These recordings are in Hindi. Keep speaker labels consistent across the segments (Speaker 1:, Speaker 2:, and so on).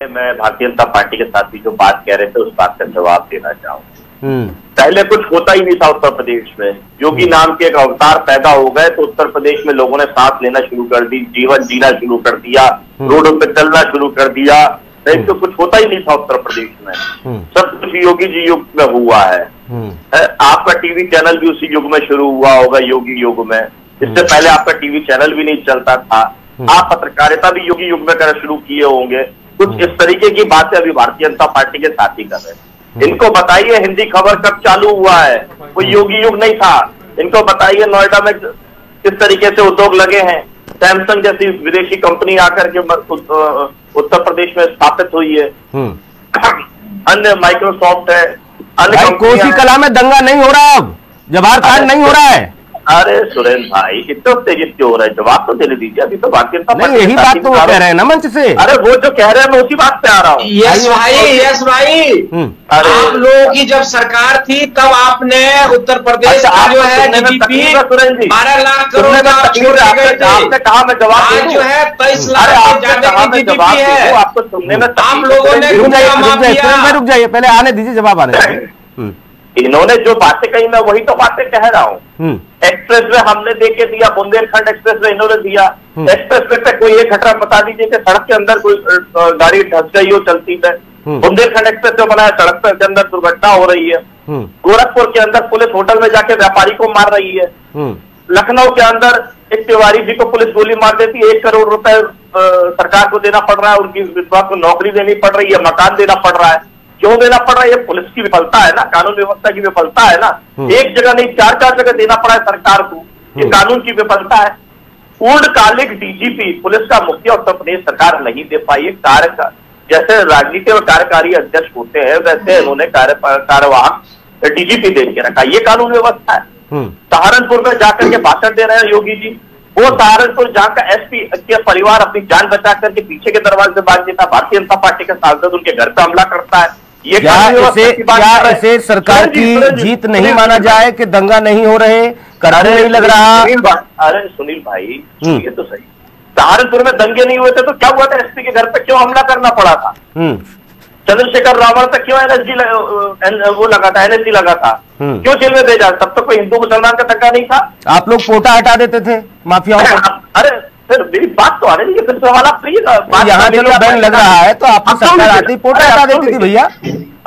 Speaker 1: मैं भारतीय जनता पार्टी के साथ भी जो बात कह रहे थे उस बात का जवाब देना चाहूंगा। पहले कुछ होता ही नहीं था उत्तर प्रदेश में। योगी नाम के एक अवतार पैदा हो गए तो उत्तर प्रदेश में लोगों ने सांस लेना शुरू कर दी, जीवन जीना शुरू कर दिया, रोडों पे चलना शुरू कर दिया। नहीं तो कुछ होता ही नहीं था उत्तर प्रदेश में। सब कुछ योगी जी युग में हुआ है। आपका टीवी चैनल भी उसी युग में शुरू हुआ होगा, योगी युग में। इससे पहले आपका टीवी चैनल भी नहीं चलता था। आप पत्रकारिता भी योगी युग में करना शुरू किए होंगे। कुछ इस तरीके की बातें अभी भारतीय जनता पार्टी के साथी कर रहे हैं। इनको बताइए हिंदी खबर कब चालू हुआ है, कोई योगी युग नहीं था। इनको बताइए नोएडा में किस तरीके से उद्योग लगे हैं। सैमसंग जैसी विदेशी कंपनी आकर के उत्तर प्रदेश में स्थापित हुई है। अन्य माइक्रोसॉफ्ट है, अन्य
Speaker 2: कोसी कला में दंगा नहीं हो रहा, अब जवाहर कांड नहीं हो रहा है।
Speaker 1: अरे सुरेंद्र भाई इतना तेजी क्यों हो रहा है, जवाब तो देने दीजिए। अभी तो भारतीय जनता पार्टी
Speaker 2: यही बात तो वो कह रहे हैं ना मंच से।
Speaker 1: अरे वो जो कह रहे हैं मैं उसी बात पे आ रहा हूँ।
Speaker 3: यस भाई आप लोगों की जब सरकार थी तब आपने उत्तर प्रदेश का जो है जीडीपी 12 लाख करोड़ का
Speaker 1: आपने कहा मैं जवाब
Speaker 3: जो है 23 लाख से ज्यादा की जीडीपी है।
Speaker 1: आपको सुनने में
Speaker 3: आप लोगों ने
Speaker 2: रुक जाइए, पहले आने दीजिए, जवाब आने दीजिए।
Speaker 1: इन्होंने जो बातें कही मैं वही तो बातें कह रहा हूँ। एक्सप्रेस वे हमने देके दिया, बुंदेलखंड एक्सप्रेस वे इन्होंने दिया। एक्सप्रेस वे पे कोई एक घटना बता दीजिए कि सड़क के अंदर कोई गाड़ी धंस गई हो चलती है। बुंदेलखंड एक्सप्रेस वे बनाया, सड़क के अंदर दुर्घटना हो रही है। गोरखपुर के अंदर पुलिस होटल में जाके व्यापारी को मार रही है। लखनऊ के अंदर एक तिवारी जी को पुलिस गोली मार देती है। 1 करोड़ रुपए सरकार को देना पड़ रहा है, उनकी विधवा को नौकरी देनी पड़ रही है, मकान देना पड़ रहा है। क्यों देना पड़ रहा है? ये पुलिस की विफलता है ना, कानून व्यवस्था की विफलता है ना। एक जगह नहीं 4 जगह देना पड़ा है सरकार को, ये कानून की विफलता है। पूर्णकालिक डीजीपी पुलिस का मुखिया उत्तर प्रदेश सरकार नहीं दे पाई। जैसे राजनीति में कार्यकारी अध्यक्ष होते हैं वैसे इन्होंने कार्यवाहक डीजीपी दे के रखा, ये कानून व्यवस्था है। सहारनपुर में जाकर के भाषण दे रहे हैं योगी जी। वो सहारनपुर जहाँ का एसपी के परिवार अपनी जान बचा करके पीछे के दरवाजे से भाग देता, भारतीय जनता पार्टी का सांसद उनके घर पे हमला करता है। ये
Speaker 2: क्या इसे सरकार की जीत नहीं माना जाए कि दंगा नहीं हो रहे, करारे नहीं लग रहा?
Speaker 1: अरे सुनील भाई ये तो सही, सहारनपुर में दंगे नहीं हुए थे तो क्या हुआ था? एसपी के घर पे क्यों हमला करना पड़ा था? चंद्रशेखर रावण पे क्यों वो लगा था, एनएसजी लगा था? क्यों जेल में भेजा? तब तो कोई हिंदू मुसलमान का दंगा नहीं था।
Speaker 2: आप लोग पोटा हटा देते थे माफियाओं को।
Speaker 1: अरे फिर मेरी बात तो आ रही है, फिर सवाल आप
Speaker 2: यहाँ चलो बैन लग रहा है तो आपकी सरकार आती पोटा हटा देती थी भैया।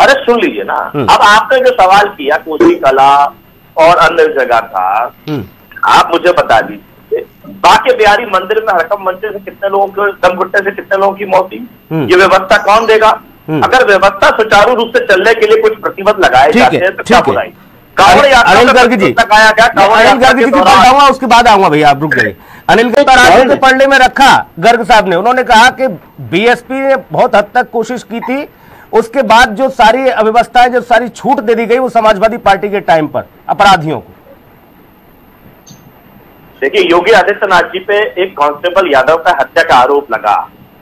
Speaker 1: अरे सुन लीजिए ना, अब आपने जो सवाल किया कोसी कला और अन्य जगह का, आप मुझे बता दीजिए बाके बिहारी मंदिर में हड़कंप मंचे से कितने लोगों को, दम घुटने से कितने लोगों की मौत हुई? ये व्यवस्था कौन देगा? अगर व्यवस्था सुचारू रूप से चलने के लिए कुछ प्रतिबंध लगाए जाते हैं तो क्या बुराई?
Speaker 2: अनिल गर्ग जी, अनिल गर्ग जी की बात आऊंगा, उसके बाद आऊंगा भैया, आप रुक जाइए। अनिल गर्ग के पढ़ने में रखा गर्ग साहब ने, उन्होंने कहा कि बीएसपी ने बहुत हद तक कोशिश की थी, उसके बाद जो सारी अव्यवस्थाएं, जो सारी छूट दे दी गई वो समाजवादी पार्टी के टाइम पर अपराधियों को।
Speaker 1: देखिए योगी आदित्यनाथ जी पे एक कांस्टेबल यादव का हत्या का आरोप लगा,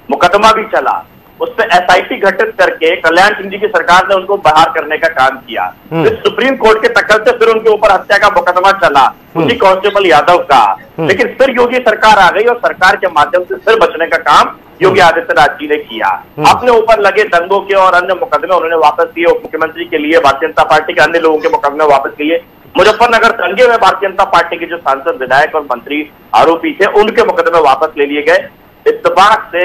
Speaker 1: मुकदमा भी चला, उस पर एसआईटी गठित करके कल्याण सिंह जी की सरकार ने उनको बाहर करने का काम किया। फिर सुप्रीम कोर्ट के तकल से फिर उनके ऊपर हत्या का मुकदमा चला उसी कांस्टेबल यादव का। लेकिन फिर योगी सरकार आ गई और सरकार के माध्यम से फिर बचने का काम योगी आदित्यनाथ जी ने किया। अपने ऊपर लगे दंगों के और अन्य मुकदमे उन्होंने वापस लिए। उप मुख्यमंत्री के लिए भारतीय जनता पार्टी के अन्य लोगों के मुकदमे वापस लिए। मुजफ्फरनगर दंगे में भारतीय जनता पार्टी के जो सांसद, विधायक और मंत्री आरोपी थे उनके मुकदमे वापस ले लिए गए। इत्तेफाक से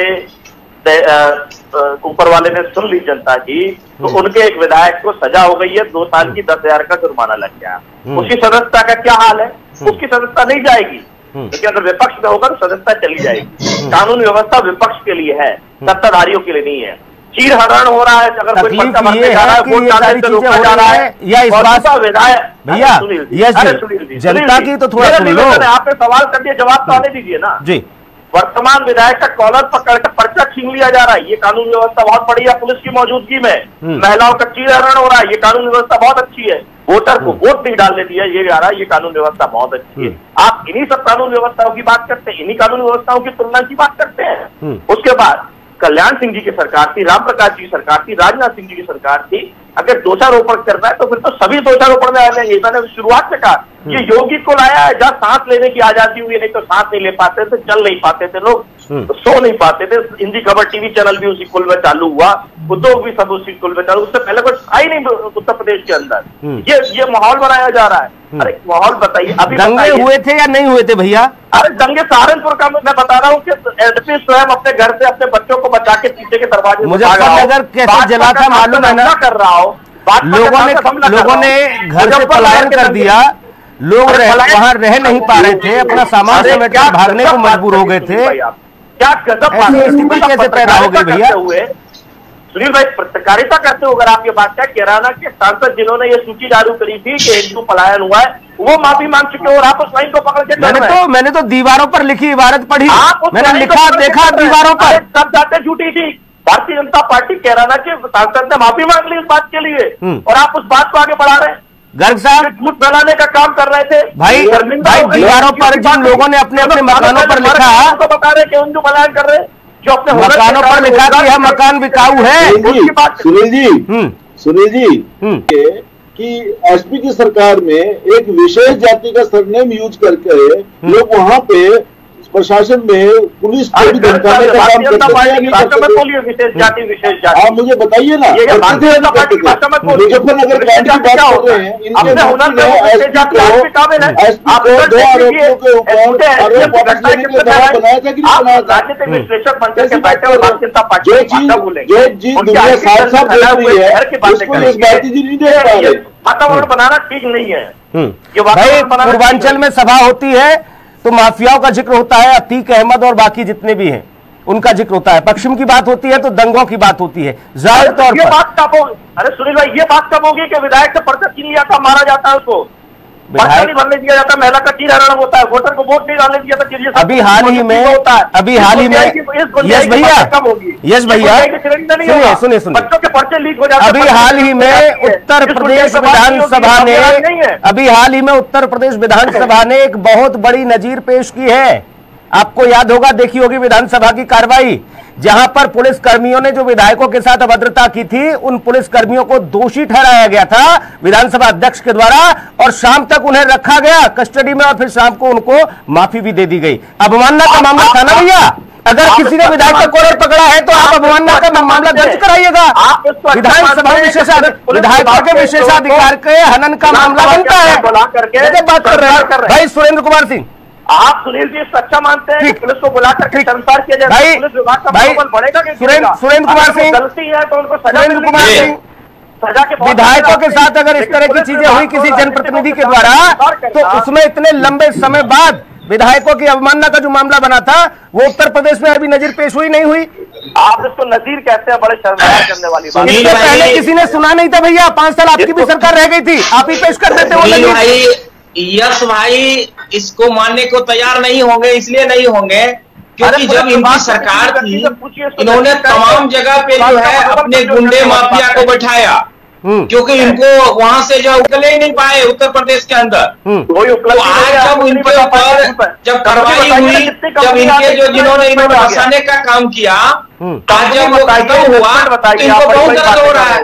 Speaker 1: ऊपर वाले ने सुन ली जनता की, तो उनके एक विधायक को सजा हो गई है, 2 साल की 10,000 का जुर्माना लग गया। उसकी सदस्यता का क्या हाल है? उसकी सदस्यता नहीं जाएगी, लेकिन अगर विपक्ष में होगा तो सदस्यता चली जाएगी। कानून व्यवस्था विपक्ष के लिए है, सत्ताधारियों के लिए नहीं है। चीर हरण हो रहा है, अगर कोई पर्चा भरने जा रहा है, वोट डालने से रोका जा रहा है,
Speaker 2: या इस बात
Speaker 1: विधायक
Speaker 2: भैया जनता की तो थोड़ा सुन लो।
Speaker 1: आपने सवाल कर दिया, जवाब तो आने दीजिए ना
Speaker 2: जी।
Speaker 1: वर्तमान विधायक का कॉलर पकड़कर पर्चा छीन लिया जा रहा है, ये कानून व्यवस्था बहुत बढ़िया। पुलिस की मौजूदगी में महिलाओं का चीरहरण हो रहा है, ये कानून व्यवस्था बहुत अच्छी है। वोटर को वोट नहीं डालने दिया ये जा रहा है, ये कानून व्यवस्था बहुत अच्छी है। आप इन्हीं सब कानून व्यवस्थाओं की बात करते हैं, इन्हीं कानून व्यवस्थाओं की तुलना की बात करते हैं। उसके बाद कल्याण सिंह जी की सरकार थी, राम प्रकाश जी की सरकार थी, राजनाथ सिंह जी की सरकार थी। अगर दोषारोपण करना है तो फिर तो सभी दोषारोपण में आ जाएंगे। मैंने शुरुआत में कहा ये योगी को लाया है जहाँ सांस लेने की आजादी हुई, नहीं तो सांस नहीं ले पाते थे, चल नहीं पाते थे लोग, तो सो नहीं पाते थे। हिंदी खबर टीवी चैनल भी उसी कुल में चालू हुआ, उद्योग भी सब उसी कुल में चालू, उससे पहले कुछ था ही नहीं उत्तर प्रदेश के अंदर। ये माहौल बनाया जा रहा है। अरे माहौल बताइए, अभी
Speaker 2: दंगे हुए थे या नहीं हुए थे भैया?
Speaker 1: अरे दंगे सहारनपुर का मैं बता रहा हूँ कि एसपी स्वयं अपने घर से अपने बच्चों को बचा के पीछे के दरवाजे
Speaker 2: मुजफ्फरनगर कैसे जला था मालूम है ना?
Speaker 1: कर रहा हो,
Speaker 2: लोगों ने घर से पलायन कर दिया, लोग वहां रह नहीं पा रहे थे, अपना सामान समेट कर भागने को मजबूर हो गए थे।
Speaker 1: क्या गजब
Speaker 2: स्थिति कैसे पैदा हो गई भैया?
Speaker 1: सुनील भाई, पत्रकारिता करते हो अगर आप ये बात क्या केराना के सांसद जिन्होंने ये सूची जारी करी थी कि हिंदू पलायन हुआ है, वो माफी मांग चुके हो और आप उस लाइन को पकड़ के
Speaker 2: मैंने तो दीवारों पर लिखी इबारत पढ़ी, मैंने लिखा देखा दीवारों पर,
Speaker 1: सब जाते झूठी थी। भारतीय जनता पार्टी केराना के सांसद ने माफी मांग ली इस बात के लिए और आप उस बात को आगे बढ़ा रहे हैं।
Speaker 2: गर्ग साहब
Speaker 1: झूठ फैलाने का काम कर रहे थे
Speaker 2: भाई दीवारों पर जिन लोगों ने अपने अपने मकानों पर लिखा,
Speaker 1: तो बता रहे कि हिंदू पलायन कर रहे हैं, जो अपने
Speaker 2: मकानों पर लिखा कि यह मकान बिकाऊ है।
Speaker 4: सुनील जी कि एसपी की सरकार में एक विशेष जाति का सरनेम यूज करके लोग वहाँ पे प्रशासन में पुलिस को भी धमकाने का काम करते हैं।
Speaker 1: विशेष जाति
Speaker 4: आप मुझे बताइए ना, मुजफ्फरनगर कांड की बात कर रहे हैं, इनके एसपी को 2 आरोपियों के ऊपर आरोप वापस लेने के लिए दबाव बनाया था कि नहीं बनाया था? जो चीज दुनिया साफ साफ देख रही है उसको इस भारती जी नहीं देख पा रहे।
Speaker 1: वातावरण बनाना ठीक नहीं है।
Speaker 2: भाई पूर्वांचल में सभा होती है तो माफियाओं का जिक्र होता है, अतीक अहमद और बाकी जितने भी हैं उनका जिक्र होता है, पश्चिम की बात होती है तो दंगों की बात होती है। जाहिर तौर
Speaker 1: पर बात कब होगी? अरे सुनील भाई, ये बात कब होगी कि विधायक से पर्चा छीन लिया था, मारा जाता है उसको, पर्चा नहीं भरने दिया जाता, महिला का चीरहरण होता है, वोटर को वोट नहीं डालने दिया जाता।
Speaker 2: अभी हाल ही में यश भैया सुनिए
Speaker 1: बच्चों के पर्चे लीक हो जाते हैं।
Speaker 2: अभी हाल ही में उत्तर प्रदेश विधानसभा ने एक बहुत बड़ी नजीर पेश की है। आपको याद होगा, देखी होगी विधानसभा की कार्रवाई, जहां पर पुलिस कर्मियों ने जो विधायकों के साथ अभद्रता की थी, उन पुलिस कर्मियों को दोषी ठहराया गया था विधानसभा अध्यक्ष के द्वारा और शाम तक उन्हें रखा गया कस्टडी में और फिर शाम को उनको माफी भी दे दी गई। अवमानना का मामला था ना भैया? अगर किसी ने विधायक का कॉलर पकड़ा है तो आप अवमानना का मामला दर्ज कराइएगा। विधानसभा विधायकों के विशेषाधिकार के हनन का मामला बनता है। बात कर रहे हैं भाई सुरेंद्र कुमार सिंह,
Speaker 1: आप सुनील जी सच्चा मानते हैं पुलिस को बुलाकर संसार किया जाए, पुलिस विभाग का मनोबल बढ़ेगा कि
Speaker 2: सुरेंद्र कुमार सिंह
Speaker 1: गलती है तो उनको
Speaker 2: सुरेंद्र कुमार सिंह
Speaker 1: सजा के
Speaker 2: विधायकों के साथ अगर इस तरह की चीजें हुई किसी जनप्रतिनिधि के द्वारा, तो उसमें इतने लंबे समय बाद विधायकों की अवमानना का जो मामला बना था वो उत्तर प्रदेश में अभी नजीर पेश हुई नहीं हुई।
Speaker 1: आप इसको नजीर कहते हैं, बड़े शर्मनाक करने वाली बात।
Speaker 2: इससे पहले किसी ने सुना नहीं था भैया, 5 साल आपकी भी सरकार रह गई थी, आप ही पेश कर देते वो।
Speaker 3: यस भाई इसको मानने को तैयार नहीं होंगे, इसलिए नहीं होंगे क्योंकि जब इनकी सरकार थी इन्होंने तमाम जगह पे जो है अपने गुंडे माफिया को बैठाया, क्योंकि इनको वहां से जो उकले ही नहीं पाए उत्तर प्रदेश के अंदर। तो आज जब इनके ऊपर जब कार्रवाई हुई, जब इनके जो जिन्होंने इन्होंने फंसाने का काम किया, आज जब वो खत्म हुआ तो इनको बहुत दर्द हो रहा है।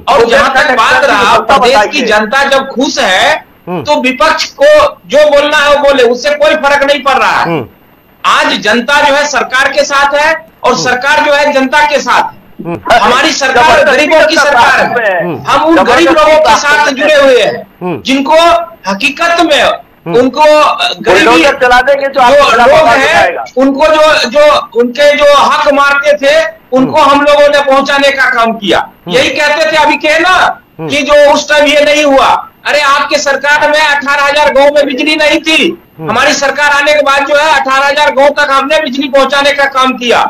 Speaker 3: और जहां तक बात रहा, प्रदेश की जनता जब खुश है तो विपक्ष को जो बोलना है वो बोले, उससे कोई फर्क नहीं पड़ रहा है। आज जनता जो है सरकार के साथ है और सरकार जो है जनता के साथ है। हमारी सरकार गरीबों की सरकार है, हम उन गरीब लोगों के साथ जुड़े हुए हैं जिनको हकीकत में उनको गरीबी
Speaker 1: चला देंगे, जो
Speaker 3: लोग हैं उनको जो उनके जो हक मारते थे उनको हम लोगों ने पहुंचाने का काम किया। यही कहते थे अभी के ना कि जो उस टाइम ये नहीं हुआ। अरे आपके सरकार में 18,000 गांव में बिजली नहीं थी, हमारी सरकार आने के बाद जो है 18,000 गांव तक हमने बिजली पहुंचाने का काम किया।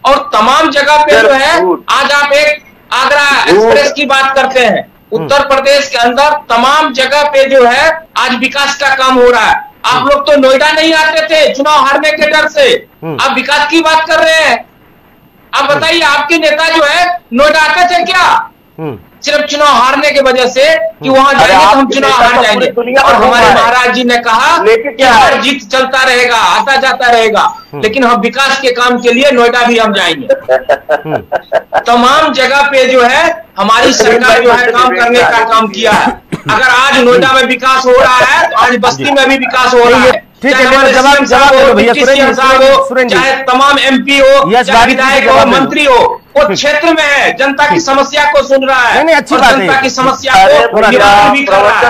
Speaker 3: और तमाम जगह पे जो है आज आप एक आगरा एक्सप्रेस की बात करते हैं, उत्तर प्रदेश के अंदर तमाम जगह पे जो है आज विकास का काम हो रहा है। आप लोग तो नोएडा नहीं आते थे चुनाव हारने के डर से, आप विकास की बात कर रहे हैं। आप बताइए आपके नेता जो है नोएडा आते थे क्या? सिर्फ चुनाव हारने की वजह से कि वहां जाएंगे तो हम चुनाव हार जाएंगे। और हमारे महाराज जी ने कहा कि हार जीत चलता रहेगा, आता जाता रहेगा, लेकिन हम विकास के काम के लिए नोएडा भी हम जाएंगे। तमाम जगह पे जो है हमारी सरकार जो है काम करने का काम किया है। अगर आज नोएडा में विकास हो रहा है तो आज बस्ती में भी विकास हो रहा है।
Speaker 2: ठीक है, जवाब भैया
Speaker 3: चाहे तमाम MP हो, चाहे विधायक हो, मंत्री हो, वो क्षेत्र में है, जनता की समस्या को सुन रहा है।
Speaker 2: नहीं, अच्छी बात है।
Speaker 3: जनता की समस्या को निवारण भी कर रहा है।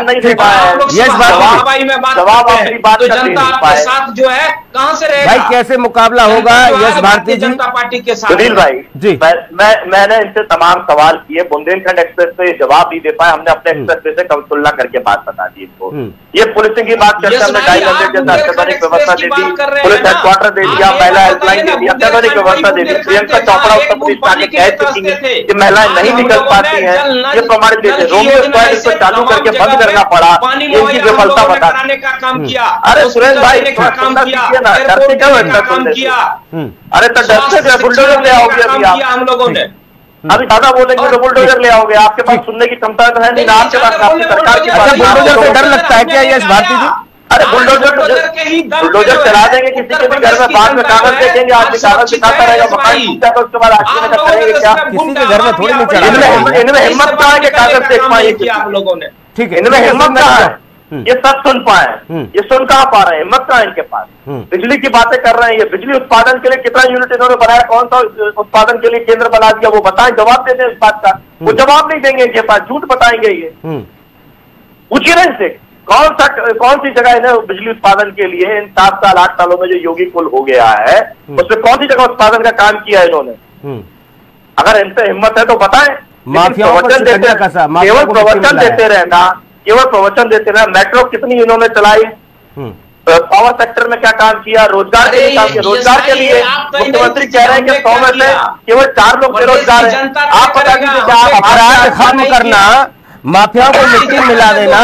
Speaker 3: हवाई में बात करते हैं तो जनता आपके साथ जो है कहां से रहेगा
Speaker 2: भाई? कैसे मुकाबला होगा यश भारती
Speaker 3: जनता पार्टी के साथ?
Speaker 1: सुनील भाई जी, मैंने इनसे तमाम सवाल किए, बुंदेलखंड एक्सप्रेस पे जवाब नहीं दे पाए। हमने अपने एक्सप्रेस पे से तुलना करके बात बता दी इनको। ये पुलिसिंग की बात करते हमने 2.5 जैसा अत्याधुनिक व्यवस्था दे दी, पुलिस हेडक्वार्टर दे दिया, महिला हेल्पलाइन दे दिया, अत्याधुनिक व्यवस्था दे दी। प्रियंका चोपड़ा उत्तर प्रदेश आगे कह चुकी है कि महिलाएं नहीं निकल पाती हैं, ये प्रमाणित देते। रोमियो स्क्वायर इसको चालू करके बंद करना पड़ा, इनकी विफलता बता। अरे सुरेश भाई ना, डरते क्या अरे तो डरते बुलडोजर ले आओगे अभी आप? हम लोगों ने अभी ज्यादा बोलेंगे तो बुलडोजर ले आओगे। आपके पास सुनने की क्षमता तो है नहीं ना, आपके पास आपकी सरकार की।
Speaker 2: अच्छा, बुलडोजर से डर लगता है क्या यश भारती जी?
Speaker 1: अरे बुलडोजर चला देंगे किसी के भी घर में, बाद में कागज देखेंगे, आदमी कागज दिखाता रहेगा, मकान टूटता है, उसके बाद आगे करेंगे क्या?
Speaker 2: किसी के घर में थोड़ी नहीं चला।
Speaker 1: इनमें हिम्मत कहाँ है कि कागज देख पाएंगे आप लोगों ने? ठीक है, इनमें हिम्मत कहाँ है? ये सब सुन पाए, ये सुन कहाँ पा रहे हैं? हिम्मत कहाँ है इनके पास? बिजली की बातें कर रहे हैं, ये बिजली उत्पादन के लिए कितना यूनिट इन्होंने बनाया, कौन सा उत्पादन के लिए केंद्र बना दिया, वो बताएं, जवाब देते हैं इस बात का। वो जवाब नहीं देंगे इनके पास, झूठ बताएंगे ये। पूछिए ना इनसे कौन सी जगह इन्हें बिजली उत्पादन के लिए इन 7 साल 8 सालों में जो योगी कुल हो गया है उसमें कौन सी जगह उत्पादन का काम किया है इन्होंने? अगर इनसे हिम्मत है तो बताएं। प्रवचन देते केवल प्रवचन देते रहना, केवल प्रवचन देते रहना। मेट्रो कितनी इन्होंने चलाई, पावर सेक्टर में क्या काम किया, रोजगार के लिए काम किया। रोजगार के लिए मुख्यमंत्री कह रहे हैं कि 100 में से केवल 4 लोग बेरोजगार हैं। आप बता दीजिए क्या
Speaker 2: अपराध खत्म करना, माफियाओं को मिट्टी मिला देना,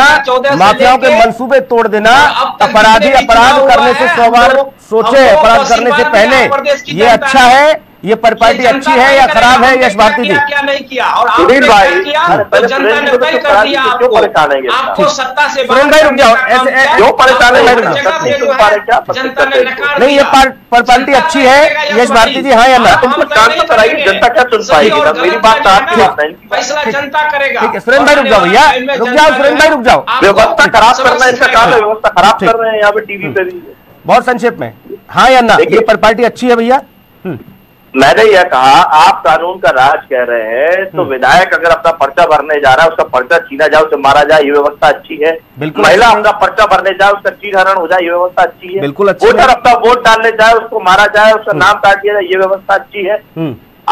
Speaker 2: माफियाओं के मंसूबे तोड़ देना, अपराधी अपराध करने से 100 बार सोचे, अपराध करने से पहले। ये अच्छा है, ये पार्टी अच्छी है या खराब है यश भारती जी?
Speaker 3: क्या नहीं किया और
Speaker 1: सुनील भाई
Speaker 3: जनता ने तय कर दिया आपको,
Speaker 1: परेशान है
Speaker 3: आपको सत्ता से
Speaker 2: सुरेंद्र भाई रुक जाओ,
Speaker 1: क्यों परेशान है?
Speaker 2: नहीं, ये पार्टी अच्छी है यश भारती जी, हाँ या ना?
Speaker 1: शांत कराइए, जनता क्या सुन पाएगी? मेरी बात आपकी बात है,
Speaker 3: फैसला जनता करेगा।
Speaker 2: ठीक है सुरेंद्र भाई रुक जाओ भैया, रुक जाओ सुरेंद्र भाई रुक जाओ।
Speaker 1: व्यवस्था खराब करना इनका काम है, व्यवस्था खराब कर रहे हैं यहाँ पे टीवी पे भी।
Speaker 2: बहुत संक्षेप में हाँ या ना, ये पार्टी अच्छी है भैया?
Speaker 1: मैंने यह कहा, आप कानून का राज कह रहे हैं तो विधायक अगर अपना पर्चा भरने जा रहा है, उसका पर्चा छीना जाए, उसे मारा जाए, ये व्यवस्था अच्छी है। महिला अपना पर्चा भरने जाए, उसका चीरहरण हो जाए, ये व्यवस्था अच्छी है।
Speaker 2: बिल्कुल अच्छी।
Speaker 1: वोटर अपना वोट डालने जाए, उसको मारा जाए, उसका नाम काट दिया जाए, ये व्यवस्था अच्छी है।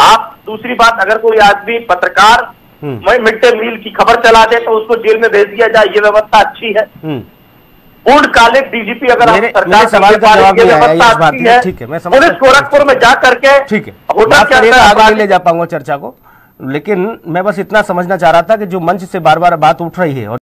Speaker 1: आप दूसरी बात, अगर कोई आदमी पत्रकार मिड डे मील की खबर चला दे तो उसको जेल में भेज दिया जाए, ये व्यवस्था अच्छी है। पूर्णकालिक DGP अगर
Speaker 2: सरकार सवाल का जवाब
Speaker 1: अच्छी है।
Speaker 2: ठीक है, मैं
Speaker 1: पुलिस गोरखपुर में जा करके
Speaker 2: ठीक है होटल के अंदर आगे नहीं ले जा पाऊंगा चर्चा को, लेकिन मैं बस इतना समझना चाह रहा था कि जो मंच से बार बार बात उठ रही है और